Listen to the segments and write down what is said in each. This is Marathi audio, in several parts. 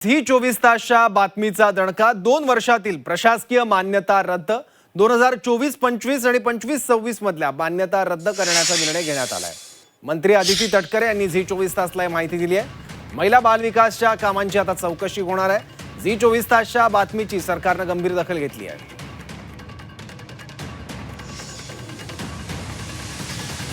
झी 24 तासच्या बातमीचा दणका 2 वर्षातील प्रशासकीय मान्यता रद्द 2024-25 आणि 25-26 मधल्या मान्यता रद्द करण्याचा निर्णय घेण्यात आलाय। मंत्री अदिती तटकरे यांनी झी 24 तासला माहिती दिली आहे। महिला बाल विकासच्या कामांची आता चौकशी होणार आहे। झी 24 तासच्या बातमीची सरकारने गंभीर दखल घेतली आहे।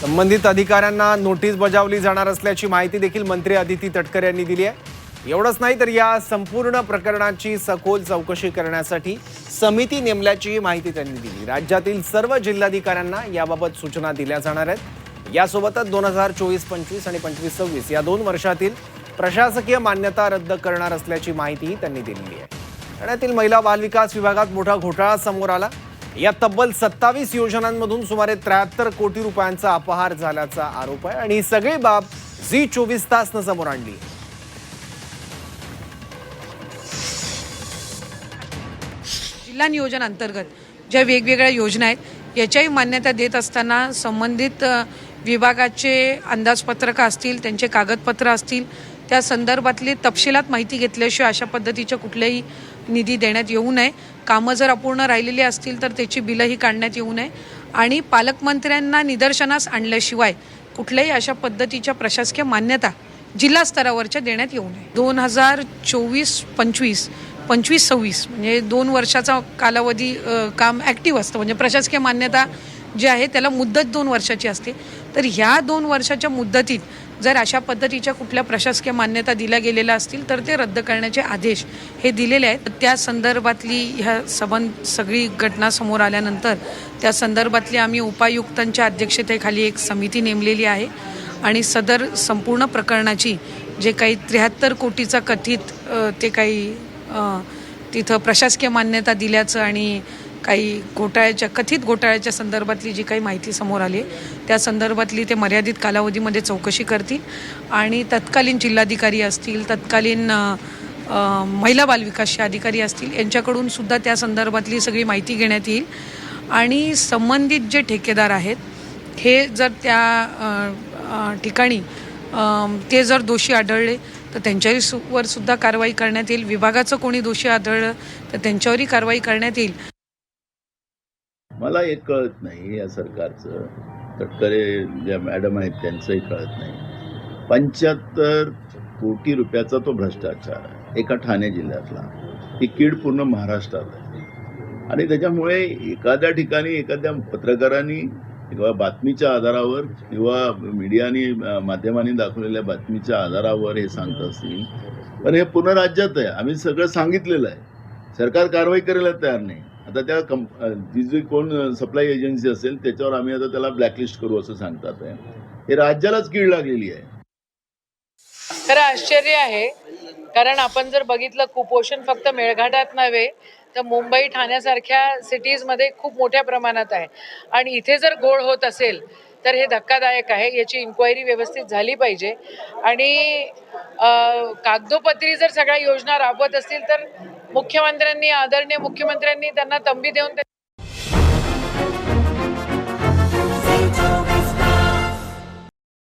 संबंधित अधिकाऱ्यांना नोटीस बजावली जाणार असल्याची माहिती देखील मंत्री अदिती तटकरे यांनी दिली आहे। एवढंच नाही तर या संपूर्ण प्रकरणाची सखोल चौकशी करण्यासाठी समिती नेमल्याची माहिती त्यांनी दिली। राज्यातील सर्व जिल्हाधिकाऱ्यांना याबाबत सूचना दिल्या जाणार आहेत। यासोबतच 2024-25 आणि 25-26 या 2 वर्षातील प्रशासकीय मान्यता रद्द करणार असल्याची माहितीही त्यांनी दिली आहे। ठाण्यातील महिला बाल विकास विभागात मोठा घोटाळा समोर आला। या तब्बल 27 योजनांमधून सुमारे 73 कोटी रुपयांचा अपहार झाल्याचा आरोप आहे आणि ही सगळी बाब झी 24 तासनं समोर आणली। जिल्हा नियोजन अंतर्गत ज्या वेगवेगळ्या योजना आहेत याच्याही मान्यता देत असताना संबंधित विभागाचे अंदाजपत्रक असतील, त्यांचे कागदपत्र असतील, त्या संदर्भातली तपशिलात माहिती घेतल्याशिवाय अशा पद्धतीचे कुठलेही निधी देण्यात येऊ नये। कामं जर अपूर्ण राहिलेली असतील तर त्याची बिलही काढण्यात येऊ नये आणि पालकमंत्र्यांना निदर्शनास आणल्याशिवाय कुठल्याही अशा पद्धतीच्या प्रशासकीय मान्यता जिल्हा स्तरावरच्या देण्यात येऊ नये। 2024-25 25-26 म्हणजे 2 वर्षाचा कालावधी काम ॲक्टिव्ह असतं, म्हणजे प्रशासकीय मान्यता जी आहे त्याला मुदत 2 वर्षाची असते। तर ह्या 2 वर्षाच्या मुदतीत जर अशा पद्धतीच्या कुठल्या प्रशासकीय मान्यता दिल्या गेलेल्या असतील तर ते रद्द करण्याचे आदेश हे दिलेले आहेत। त्या संदर्भातली ह्या सगळी घटना समोर आल्यानंतर त्या संदर्भातली आम्ही उपायुक्तांच्या अध्यक्षतेखाली एक समिती नेमलेली आहे आणि सदर संपूर्ण प्रकरणाची जे काही 73 कोटीचा कथित ते काही तिथं प्रशासकीय मान्यता दिल्याचं आणि काही कथित घोटाळ्याच्या संदर्भातली जी काही माहिती समोर आली आहे त्या संदर्भातली ते मर्यादित कालावधीमध्ये चौकशी करतील आणि तत्कालीन जिल्हाधिकारी असतील, तत्कालीन महिला बाल विकासचे अधिकारी असतील यांच्याकडून सुद्धा त्या संदर्भातली सगळी माहिती घेण्यात येईल आणि संबंधित जे ठेकेदार आहेत हे जर त्या ठिकाणी ते जर दोषी आढळले तर त्यांच्यावर सुद्धा कारवाई करण्यात येईल। विभागाचं कोणी दोषी आढळलं तर त्यांच्यावरही कारवाई करण्यात येईल। मला एक कळत नाही या सरकारचं, तटकरे ज्या मॅडम आहेत त्यांचंही कळत नाही। 75 कोटी रुपयाचा तो भ्रष्टाचार आहे एका ठाणे जिल्ह्यातला, ही कीड पूर्ण महाराष्ट्रात आहे आणि त्याच्यामुळे एखाद्या ठिकाणी एखाद्या पत्रकारांनी किंवा बातमीच्या आधारावर किंवा मीडियाने माध्यमांनी दाखवलेल्या बातमीच्या आधारावर हे सांगत असतील, पण हे पूर्ण राज्यात आहे। आम्ही सगळं सांगितलेलं आहे, सरकार कारवाई करायला तयार नाही। आता त्या जी कोण सप्लाय एजन्सी असेल त्याच्यावर आम्ही आता त्याला ब्लॅकलिस्ट करू असं सांगतात आहे। हे राज्यालाच कीड लागलेली आहे। खरं आश्चर्य आहे, कारण आपण जर बघितलं कुपोषण फक्त मेळघाटात नव्हे तर मुंबई ठाण्यासारख्या सिटीजमध्ये खूप मोठ्या प्रमाणात आहे आणि इथे जर घोळ होत असेल तर हे धक्कादायक आहे। याची इन्क्वायरी व्यवस्थित झाली पाहिजे आणि कागदोपत्री जर सगळ्या योजना राबवत असतील तर मुख्यमंत्र्यांनी, आदरणीय मुख्यमंत्र्यांनी त्यांना तंबी देऊन